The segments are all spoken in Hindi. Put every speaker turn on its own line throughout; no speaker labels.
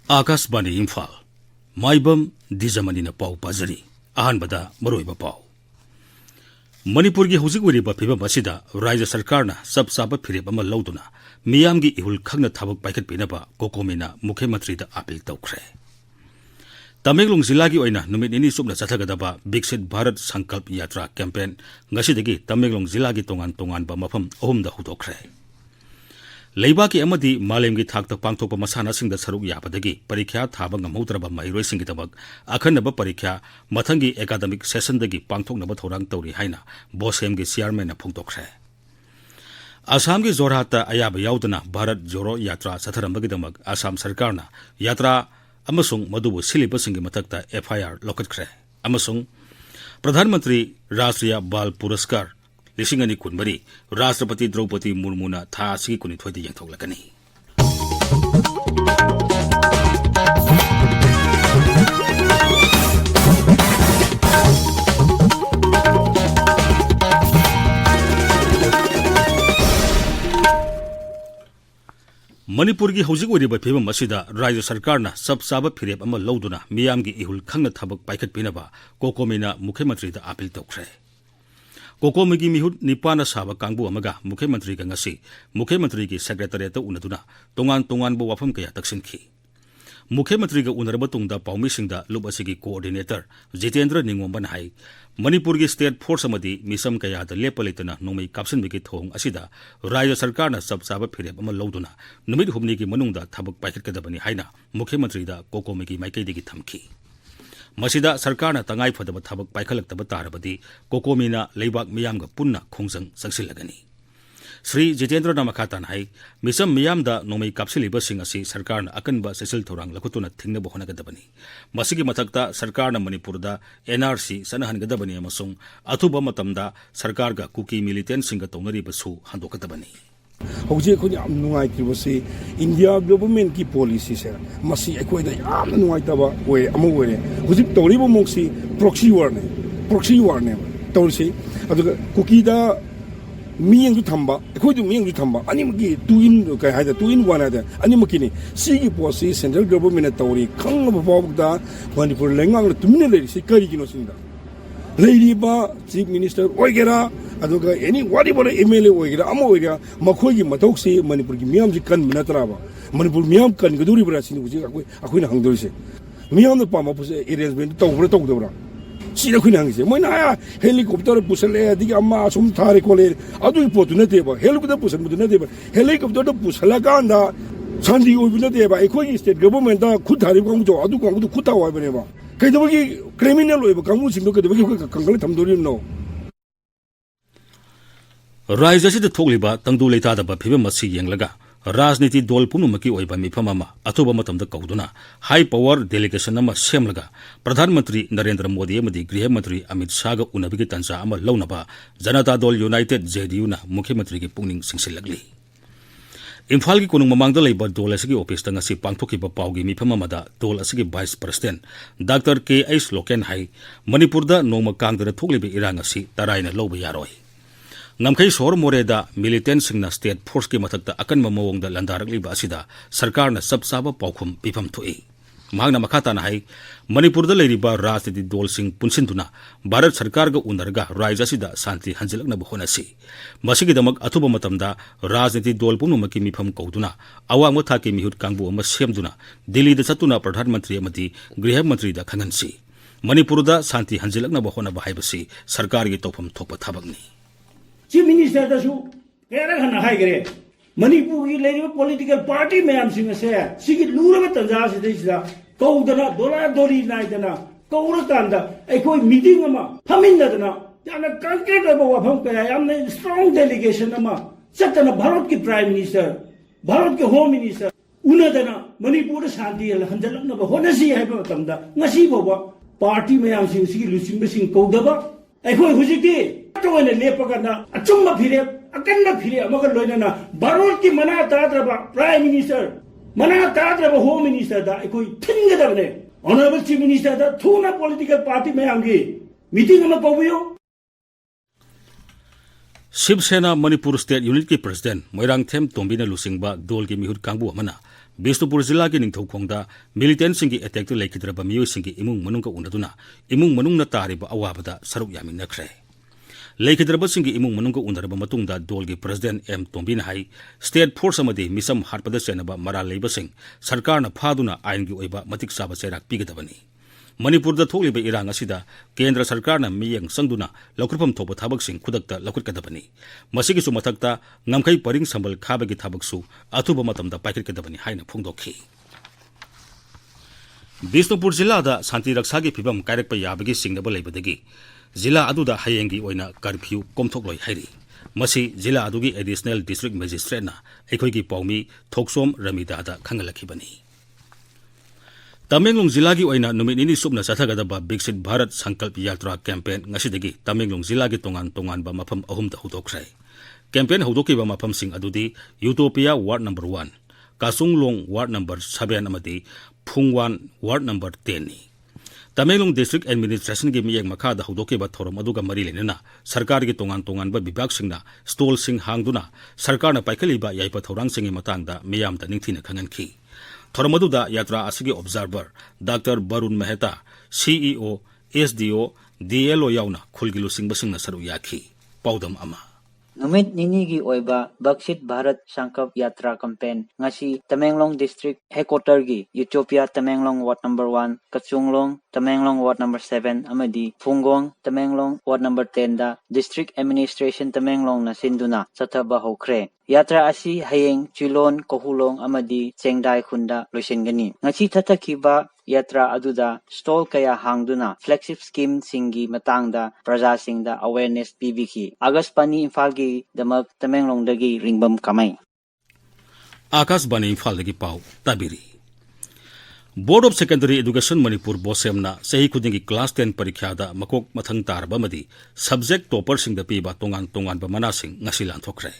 आकाशवाणी इम्फाल माइबम दिजमनी पाउ पाजरी अहनबदा मरोइबा पाउ मणिपुर की हौजिक ओइरिबा फिबम असिदा राज्य सरकार सब साबा फिरेब अमा लौदुना मियामगी इहुल खंगना थाबक पाइखत पिनबा कोकोमीना मुख्यमंत्री दा अपील तौखरे तमेंगलोंग जिला की ओइना नुमित निनी सुबना चथगदबा विकसित भारत संकल्प यात्रा कैंपेन ngasiदगी तमेंगलोंग जिला की तोंगान तोंगान बा मफम अहुमदा हुदोखरे लेबाकी अमदी मालेमगी थाकता पांगथोकपा मसानासिंगदा सरुक याबदगी परीक्षा थाबा ngamहौद्रबा माइरोइसिंगदमक अखनबा परीक्षा मथंगी एकाडेमिक सेशनदगी पांगथोकनबा थौरांग तौरी हाइना बोसेमगी चेयरमैन फुंगदोखरे असम की जोरहाट अयाब याउदना भारत जोरो यात्रा सथरंबगीदमक असम सरकारना यात्रा अमसुंग मदुबु सिलिबसिंगी मथक्ता FIR लौकटखरे अमसुंग प्रधानमंत्री राष्ट्रीय बाल पुरस्कार 2024 राष्ट्रपति द्रौपदी मुर्मुना था असिगी कुनिथोइदि यंथोक्लकनी मणिपुर की हौजिक ओइरिबा फिबम असिदा राज्य सरकार सब साबा फिरेब अमा लौदुना मियामगी इहुल खंगना थबक पाइखत पिनबा कोकोमीना मुख्यमंत्री दा अपील तौखरे कोकोमी की मिहुत निपाना साबा कांगबु अमगा मुख्यमंत्री का ngasi मुख्यमंत्री की सेक्रेटरीट उनदुना तोंगान तोंगान बो वाफम कया तक्सिनखी मुख्यमंत्री का उनरबा तुंगदा पाउमिसिंगदा लुब असिगी कोऑर्डिनेटर जितेंद्र निंगोंबन हाई मणिपुर की स्टेट फोर्स अमदी मिसम कया द लेपलेतना नोमई कापसिनबिगी थोंग असिदा राज्य सरकार सब साबा फिरेब अमा लौदुना नुमित हुमनी की मनुंगदा थबक पाइखतकदबनी हाइना मुख्यमंत्री दा कोकोमी की माइकैदिगी थमखी मसिदा सरकार तंगाई फदब थबक पाइखलक्तब तारबदी कोकोमीना लेबाक मियामगा पुन्ना खोंजंग संगसिलगनी श्री जितेंद्र मखातान हाई मिसम मियामदा नोमई कापसिलिबसिंग असि सरकार अकनबा सेसिल थौरांग लखुतुना थिंगनब होनगदबनी मसिगी मथक्ता सरकार NRC NRC सनहनगदबनी अमसुंग अथुबा मतमदा सरकार गा कुकी मिलिटेंट सिंगा तौनरिबसु हंदोकदबनी
हौजे अखोय याम नुंगाइत्रिबसे इंडिया गवर्नमेंट की पॉलिसी से मसी अखोयदा याम नुंगाइतबा ओय अमो ओयरे हुजिक तौरिबो मोक्सी प्रॉक्सी वार ने तौरसी अदुगा कुकीदा मियंगु थंबा अखोयदु मियंगु थंबा अनिमगी टू इन काय हायदा टू इन वन हायदा अनिमकिनी सिगी पोसी सेंट्रल गवर्नमेंट तौरी खंगबा बावदा मणिपुर लेंगांग तुमिने लेरिसि करिगिनो सिंदा लेरिबा चीफ मिनिस्टर ओइगेरा अदुगा एनी वारीबोर MLA ओइगेरा अमो ओइगेरा मखोयगी मतौकसे मणिपुर की मियाम जि कन मिनतराबा मणिपुर मियाम कन गदुरिबरा सिनि उजि अखोयना हंगदोरिसे मियाम न पामा पुसे अरेंजमेंट तौब्रा तौदबरा सिना खुना हंगसे मोइना हेलीकॉप्टर पुसले दिग अम्मा असुम थारे कोले अदुई पोतु नतेबा हेलीकॉप्टर पुसनबुदु नतेबा हेलीकॉप्टर पुसला कांदा सांदी ओइबु नतेबा अखोयगी स्टेट गवर्नमेंट दा खुद थारे कांगु अदु कांगु खुता वाइबनेबा कइदबगी क्रिमिनल ओइबा कांगु सिंदो कइदबगी कंगले थमदोरिनो
राज्य से थोलिबा तंगदु लेतादबा फिबम मसी येंगलगा राजनीति दल पुनुमकी ओइबा मिफम अमा अथुबा मतमदा कौदुना हाई पावर डेलीगेशन अमा सेमलगा प्रधानमंत्री नरेंद्र मोदी अमदी गृह मंत्री अमित शाह गा उनबिगी तंजा अमा लौनबा जनता दल यूनाइटेड JDU ना मुख्यमंत्री की पुनिंग सिंगसिलगली इम्फाल की कोनुंग ममांगदा लेबा दल असगी ऑफिस ता ngasi पांगथोकिबा पाउगी मिफम अमादा दल असगी vice president doctor KH Loken हाई मणिपुर दा नोमा कांगदना थोगलिबि इरांग असि तराइना लौबा यारोय नमखै सोर मोरेदा मिलिटेंट सिंगना स्टेट फोर्स की मथक्ता अकनबा मवोंगदा लंदारकलिबा असिदा सरकारना सब साबा पाउखुम पिफम थोई मांगना मखाताना हाई मणिपुर दा लेरिबा राजनीति दल सिंग पुनसिनदुना भारत सरकार गा उनरगा राज्य असिदा शांति हंजिलकनबा होनसी मसिगिदमक अथुबा मतमदा राजनीति दल पुनुमकी मिफम कौदुना अवांग थाकी मिहुत कांगबु अमा सेमदुना दिल्ली दा चतुना प्रधानमंत्री अमदी गृह मंत्री दा खंगनसी मणिपुर दा शांति हंजिलकनबा होनबा हाइबसी सरकार की तौफम थोपा थाबकनी
चीफ मिनिस्टर दसु केरा हना हाइगरे मणिपुर की लेरिबा पॉलिटिकल पार्टी मैम सिंग से सिगी लूरबा तंजा सिदैसिदा कौदना दोला दोरी नाइदना कौरा कांदा अखोय मीटिंग अमा फमिनदना याना कंक्रीट अबा वफम कया यामने स्ट्रांग डेलीगेशन अमा चतना भारत की प्राइम मिनिस्टर भारत के होम मिनिस्टर उनदना मणिपुर शांति हंजलकनबा होनसी हाइबा तमदा ngasi बोबा पार्टी मैम सिंग सिगी लुचिंग सिंग कौदबा अखोय हुजिकी तोने लेपगना अचुम्मा फिरे अकन्ना फिरे अमगर लोइना भारत की मना ताद्रबा प्राइम मिनिस्टर मना ताद्रबा होम मिनिस्टर दा कोई थिंगदबने ऑनरेबल चीफ मिनिस्टर दा थूना पॉलिटिकल पार्टी में आंगे मीटिंग में कौबियो
शिवसेना मणिपुर स्टेट यूनिट की प्रेसिडेंट मोइरांगथेम तोम्बीना लुसिंगबा दोल की मिहुत कांगबु अमना बिष्णुपुर जिला की निंगथौखोंगदा मिलिटेंट सिंगी अटैक तो लेखिद्रबा मियोय सिंगी इमुंग मनुंग उनदुना इमुंग मनुंग न तारिबा अवाबदा सरुक यामिनखरे लेखिद्रबा सिंगी इमुंग मनुंग उनरबा मतुंगदा दोल की प्रेसिडेंट एम तोम्बीना हाई स्टेट फोर्स अमदी मिसम हाटपदा सेनबा मरा लेबसिंग सरकारना फादुना आइन की ओइबा मतिक साबा चैराक पीगदबनी मणिपुर थोलिब इरांग असिदा केंद्र सरकारना मियंग संगदुना लौखरफम थोप थाबकसिंग खुदक्ता लौखरकदबनी मसिगिसु मथक्ता ngमखै परिंग संबल खाबगी थाबकसु अथुब मतमदा पाइखरकदबनी हाइना फोंदोखि बिष्णुपुर जिल्लादा शांति रक्षा की फिबम कायरकप याबगी सिंगनब लेबदगी जिला अदुदा हयेंगी ओइना कर्फ्यू कोमथोकलोय हाइरि मसी जिला अदुगी एडिशनल डिस्ट्रिक्ट मजिस्ट्रेटना एखोइगी पाउमी थोकसोम रमिदादा खंगलखिबनी तमेंगलोंग जिला की ओइना नुमित निनी सुबना चथगदबा विकसित भारत संकल्प यात्रा कैंपेन ngasiदगी तमेंगलोंग जिला की तोंगान तोंगानबा मफम अहुमदा हुदोखरै कैंपेन हौदोकिबा मफमसिंग अदुदी Utopia ward number 1 Kasunglong ward number 7 अमदी फुंगवान वार्ड नंबर 10 नि तमेंगलोंग डिस्ट्रिक्ट एडमिनिस्ट्रेशन की मियेंग मखादा हौदोकिबा थोरम अदुगा मरी लेनना सरकार की तोंगान तोंगानबा विभागसिंगना स्टॉल सिंग हांगदुना सरकारना पाइखलिबा याइपा थौरांगसिंगी मतांगदा मियामदा निंगथिना खंगनखि थोरमदुदा यात्रा असिगी observer doctor Varun Mehta CEO SDO DLO याउना खुलगिलु सिंगबसिंगना सरु याखी पाउदम अमा
नुमित निनी की ओइबा बक्सित Bharat Sankalp Yatra campaign ngasi Tamenglong district headquarter की Utopia Tamenglong ward number 1 Kachunglong Tamenglong ward number 7 अमदी फुंगोंग तमेंगलोंग वार्ड नंबर 10 दा डिस्ट्रिक्ट एडमिनिस्ट्रेशन तमेंगलोंग ना सिंदुना चथबा होख्रे यात्रा असी हयेंग चिलोन कोहुलोंग अमदी चेंगदाई खुंदा लोइसिनगनी ngasi थथखिबा यात्रा अदुदा स्टॉल कया हांगदुना फ्लैगशिप स्कीम सिंगी मतांगदा प्रजा सिंगदा अवेयरनेस पीबीखी आकाशवाणी इम्फाल की दमक तमेंगलोंगदगी रिंगबम कमाई
आकाशवाणी इम्फाल दगी पाउ ताबिरी board of secondary education Manipur बोसेमना सही खुदिंगी क्लास 10 परीक्षादा मकोक मथंग तारबमदी सब्जेक्ट टॉपर सिंगदा पीबा तोंगान तोंगान बमना सिंग ngasi लांथोखरे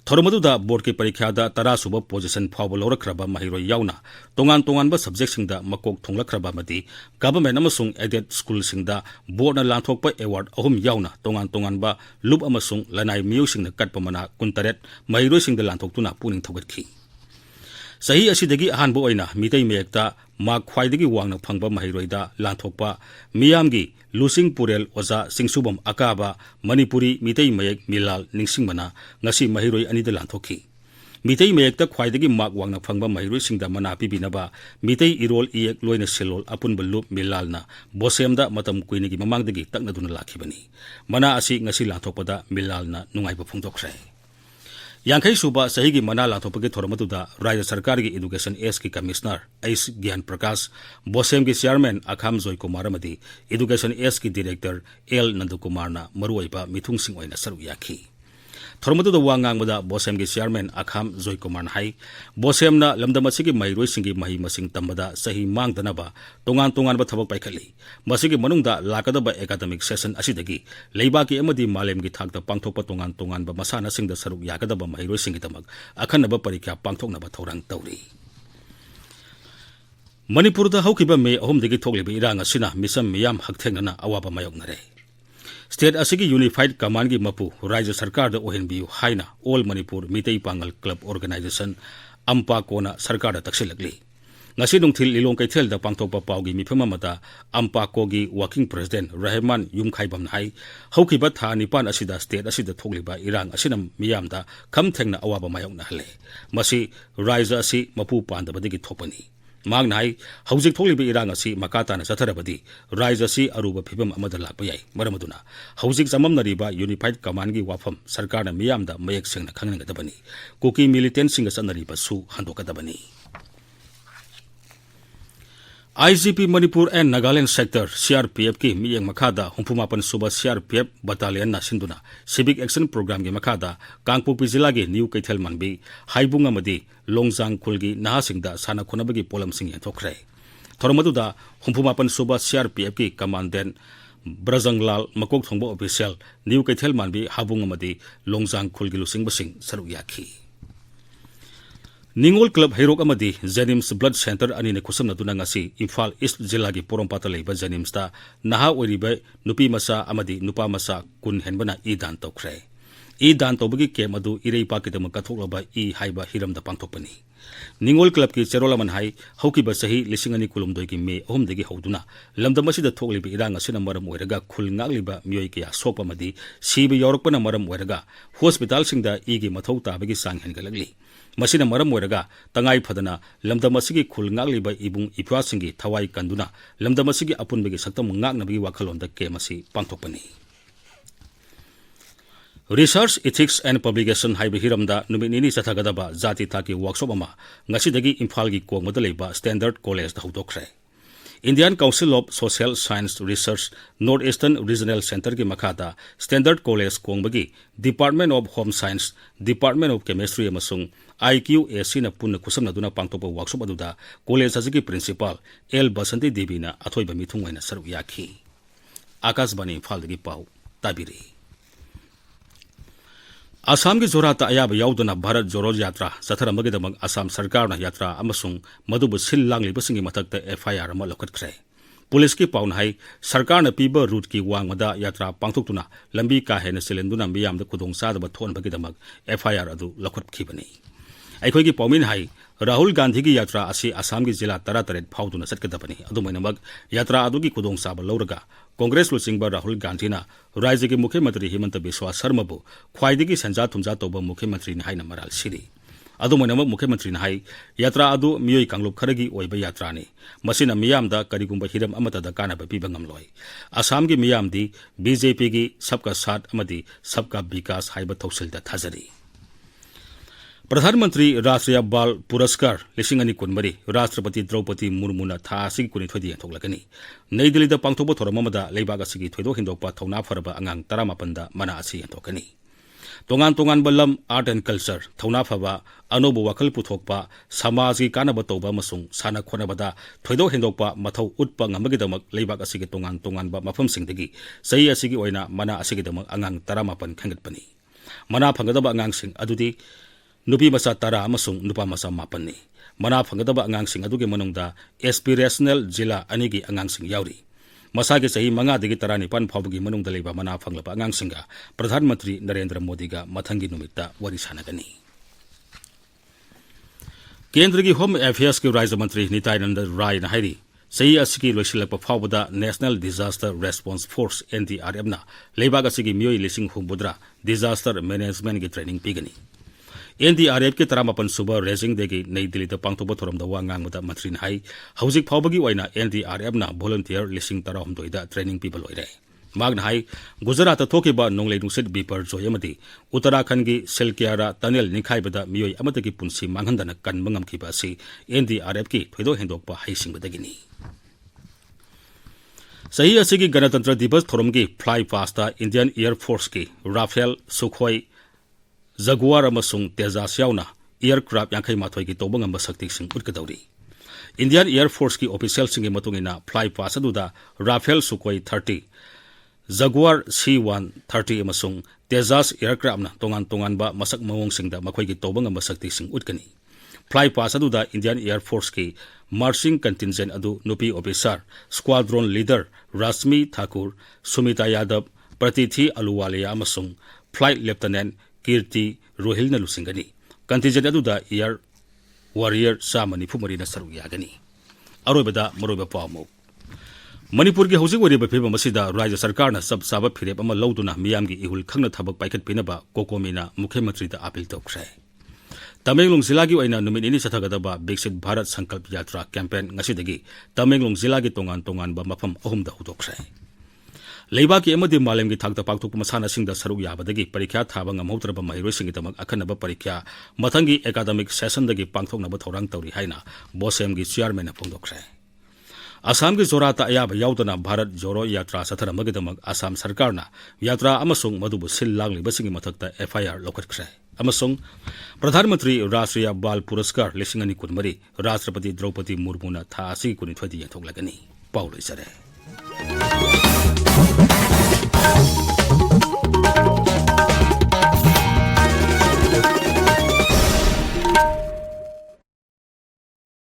थोरमदुदा बोर्ड की परीक्षादा 10 सुब पोजीशन फाव लौरखरबा महिरो याउना तोंगान तोंगान बा सब्जेक्ट सिंगदा मकोक थोंलखरबा मदी गवर्नमेंट अमसुंग एडेड स्कूल सिंगदा बोर्ड ना लांथोकपा अवार्ड अहुम याउना तोंगान तोंगान बा लुप अमसुंग लनाई मियु सिंगदा कटपा मना 19 महिरो सिंगदा लांथोकतुना पुनिंग थोगतखि सही असिदगी अहानबो ओइना मितै मेयकता मा ख्वाइदगी वांगना फंगबा महिरोइदा लांथोकपा मियामगी लुसिंग पुरेल ओजा सिंगसुबम अकाबा मणिपुरी मितै मेयक मिलाल निंगसिंगमना ngasi महिरोइ अनिदा लांथोखि मितै मेयकता ख्वाइदगी माक वांगना फंगबा महिरोइ सिंगदा मना पिबिनबा मितै इरोल इयक लोइना सेलोल अपुनबा लुप मिलालना बोसेमदा मतम कुइनिगी ममांगदगी तकनदुना लाखिबनी मना असि ngasi लांथोकपदा मिलालना नुंगाइबा फोंदोखरै यांखै सुबा सही की मना लाथोपके थोरमदुदा राज्य सरकार की एजुकेशन एस की कमिश्नर एस ज्ञान प्रकाश बोसेम की चेयरमैन अखाम जोय कुमार अमदी एजुकेशन एस की डायरेक्टर एल नंदु कुमारना मरुआइबा मिथुंगसिंग ओइना सरुक याखि थोरमदुदा वांगांगबदा बोसेम की चेयरमैन अखाम जोय कुमार हाई बोसेमना लमदमसिगी महिरोइसिंगी मही मसिंग तंबदा सही मांगदनबा तोंगान तोंगानबा थबक पाइखली मसिगी मनुंगदा लाकदबा एकाडेमिक सेशन असिदगी लेबाकी अमदी मालेमगी थाकता पांथोकपा तोंगान तोंगानबा मसानासिंगदा सरुक यागदबा महिरोइसिंगी तमक अखनबा परीक्षा पांथोकनबा थौरांग तौरी मणिपुरदा हौखिबा मे अहुमदगी थोकलिबा इरांग असिना मिसम मियाम हकथेंगना अवाबा मायोकनरे स्टेट असिगी यूनिफाइड कमांड की मपु राज्य सरकार दा ओहेनबियु हाइना all Manipur मितई Pongal club organisation अम्पा कोना सरकार दा तक्सिलगली ngasi nungthil lilong kaithel da pangthokpa paugi mifama mata ampa kogi working president rahman yumkhaibam nai haukiba tha nipan asida state asida thogliba irang asinam miyamda kham thengna awaba mayok na hale masi raija asi mapu pandabadigi thopani mang nai haujik thogliba irang asi makata na satharabadi raija asi aruba phibam amada lakpa yai maramaduna haujik jamam nariba unified command gi wafam sarkar na miyamda mayak sengna khangna gadabani koki militant singa sanariba su handokadabani IGP Manipur and Nagaland sector CRPF की मियंग मखादा हुंफुमापन सुबह CRPF बटालियन ना सिंधुना सिविक एक्शन प्रोग्राम के मखादा कांगपोपी जिला के न्यू कैथल मनबी हाइबुंग अमदी लोंगजांग खुलगी नहासिंगदा साना खुनबगी पोलम सिंह यथोखरे थोरमदुदा हुंफुमापन सुबह CRPF की कमांडेंट ब्रजंगलाल मकोक थोंबो ऑफिशियल न्यू कैथल मनबी हाबुंग अमदी लोंगजांग खुलगी लुसिंग बसिंग सरुक याखी निंगोल क्लब हेरोक अमदी जेनिम्स ब्लड सेंटर अनि ने खुसम नदुना ngasi इम्फाल ईस्ट जिला की पोरमपाता लेबा जेनिम्स ता नहा ओरिबे नुपी मसा अमदी नुपा मसा कुन हेनबना ईदान तोखरे ई दान तौबगी केम अदु इरेपाकीदमक कथोक्लबा ई हाइबा हिरमदा पांथोकपनी निंगोल क्लब की चेरोलामन हाई हौकिबा सही लिसिंग अनि कुलुमदोई की मे अहुमदगी हौदुना लमदम असिदा थोक्लिबा इरांग असिना मरम ओइरगा खुल ngagliba मियोई किया सोकपमदी सीब यौरकपना मरम ओइरगा हॉस्पिटल सिंगदा ईगी मथौ ताबगी सांग हेनगलगली मसिना मरम ओइरगा तंगाई फदना लमदम असिगी खुल ngagliba इबुंग इप्वासिंगी थवाई कंदुना लमदम असिगी अपुनबगी सक्तम ngagnabगी वाखलोंदा केमसी पांथोकपनी Research, Ethics and Publication haiba hiramda numit nini chathagadaba jati thaki workshop ama ngasidagi Imphal gi kongmada leiba Standard College da hudokre. Indian Council of Social Science Research Northeastern Regional Center gi makhada Standard College kongbagi Department of Home Science, Department of Chemistry amasung IQAC na punna kusamna duna pangtopa workshop aduda college asigi principal L Basanti Devi na athoiba mithung waina saru yakhi. Akashbani Imphal dagi pau tabiri. Assam की जोरात अयाब याउदना भारत जोरो यात्रा चथरमगदमक असम सरकार यात्रा अमसुंग मदुबु सिल लांगलिबसिंगी मथक्त FIR अमा लौकटख्रे पुलिस की पाउन हाई सरकार ने पीब रूट की वांगमदा यात्रा पांथोक्तुना लंबी का हेन सिलेंदुना मियामद खुदोंग सादब थोनबगदमक FIR अदु लौकटखिबनी अखोगी पाउमिन हाई राहुल गांधी की यात्रा असी असम की जिला 13 फाउदुना चटकदबनी अदुमैनमक यात्रा अदुगी खुदोंग साब लौरगा कांग्रेस लुचिंगबा राहुल गांधी ना राज्य के मुख्यमंत्री हेमंत बिस्वा शर्माबु ख्वाइदगी संजा थुमजा तौबा मुख्यमंत्री ने हाइना मराल सिरी अदुमैनमक मुख्यमंत्री ने हाई यात्रा अदु मियोई कांगलुप खरगी ओइबा यात्रा ने मसिना मियामदा करिगुंबा हिरम अमतदा कानाबा पिबा ngamloi असम की मियामदी बीजेपी की सबका साथ अमदी सबका विकास हाइबा थौसिलदा थाजरी प्रधानमंत्री राष्ट्रीय बाल पुरस्कार लिसिंग अनि कुनमरी राष्ट्रपति द्रौपदी मुर्मुना था सिगी कुनि थोदी थोकलगनी नई दिल्ली दा पांथोबो थोरममदा लेबाग सिगी थोइदो हिंदोपा थौना फरबा अंगांग 18 दा मना असि थोकनी तोंगान तोंगान बलम आर्ट एंड कल्चर थौना फबा अनोबो वखल पुथोकपा समाज की कानबा तौबा मसुंग साना खोनबदा थोइदो हिंदोपा मथौ उटपा ngambagidamक लेबाग असिगी तोंगान तोंगान बा मफम सिंगदगी सही असिगी ओइना मना असिगिदमक अंगांग 18 खंगतपनी मना फंगदबा अंगांग सिंग अदुदी नुपी मसा 10 अमसुंग नुपा मसा 9 नि मना फंगदबा अंगांग अदुगे मनुंगदा एस्पिरेशनल जिला अनिगी अंगांग यावरी मसा के सही 5 दगी 19 फाउबगी मनुंगदा लेबा मना फंगलबा अंगांग प्रधानमंत्री नरेंद्र मोदी का मथंगी नुमित्ता वरी सानगनी केंद्र की होम अफेयर्स के राज्य मंत्री नित्यानंद राय ने हाइरी सही असकी लोइसिलप फाउबदा national disaster response force NDRF ना लेबाग असकी मियोई लिसिंग हुबुद्रा डिजास्टर मैनेजमेंट की ट्रेनिंग पीगनी NDRF के 13 सुबह रेजिंग देगी नई दिल्ली दा पांथोबा थोरमदा वांगांगमदा मंत्री ने हाई हौजिक फाउबगी ओइना NDRF ना वॉलंटियर लिसिंग 13 दा ट्रेनिंग पीबल ओइरे मागना हाई गुजरात थोकेबा नोंगले नुसित बीपर जोयमदी उत्तराखंड की सिलकियारा टनल निखाइबदा मियोई अमतगी पुंसी मांगहंदना कनबंगमखिबा असि NDRF की थोइदो हेंदोकपा हाइसिंगबदगिनी सही असगी गणतंत्र दिवस थोरमगी flypast Indian Air Force की राफेल सुखोई जगुआर अमसुंग तेजास यावना एयरक्राफ्ट 58 की तौबा ngamba शक्ति सिंह उटकदौरी इंडियन एयर फोर्स की ऑफिशियल सिंह मतुंगिना फ्लाई पास अदुदा राफेल सुखोई 30 जगुआर C-130 अमसुंग तेजास एयरक्राफ्ट ना तोंगान तोंगानबा मसक मवोंग सिंगदा मखोई की तौबा ngamba शक्ति सिंह उटकनी फ्लाई पास अदुदा इंडियन एयर फोर्स की मार्चिंग कंटिजेंट अदु नुपी ऑफिसर स्क्वाड्रोन लीडर रश्मि ठाकुर सुमिता यादव प्रतिथि अलुवालिया अमसुंग फ्लाइट लेफ्टिनेंट कीर्ति रोहिल न लुसिंगनी कंटिजेंट अदुदा एयर वॉरियर सामनी फुमरी न सरुग यागनी अरोबदा मरोबा पामो मणिपुर के हौजिक वरिबा फिबा मसिदा राज्य सरकार न सब साबा फिरेप अमा लौदुना मियाम की इहुल खंगना थबक पाइखत पिनबा कोकोमीना मुख्यमंत्री दा अपील तौख्रे तमेंगलोंग जिला की ओइना नुमित इनी सथगदबा विकसित भारत संकल्प यात्रा कैंपेन ngasiदगी तमेंगलोंग जिला की तोंगान तोंगान बा मफम अहुमदा हुदोख्रे लेबा की एमदी मालेम की थाकता पाक्तोक मसाना सिंगदा सरुक याबदगी परीक्षा थाबा ngamhautraba mahiroi दमक अखनबा परीक्षा मथंगी एकाडेमिक सेशन दगी पांगथोकनबा थौरांग तौरी हाइना बोसेम की चेयरमैन फोंदोख्रे असम की जोराता अयाब याउदना भारत जोरो यात्रा सथरमगदमक असम सरकारना यात्रा अमसुंग मदुबु सिल लांगलिबसिंगी मथक्ता FIR लौकटख्रे अमसुंग प्रधानमंत्री राष्ट्रीय बाल पुरस्कार लिसिंग अनि कुनमरी राष्ट्रपति द्रौपदी मुर्मुना था असि कुनि थोदी यथोकलगनी पाउलोइसरे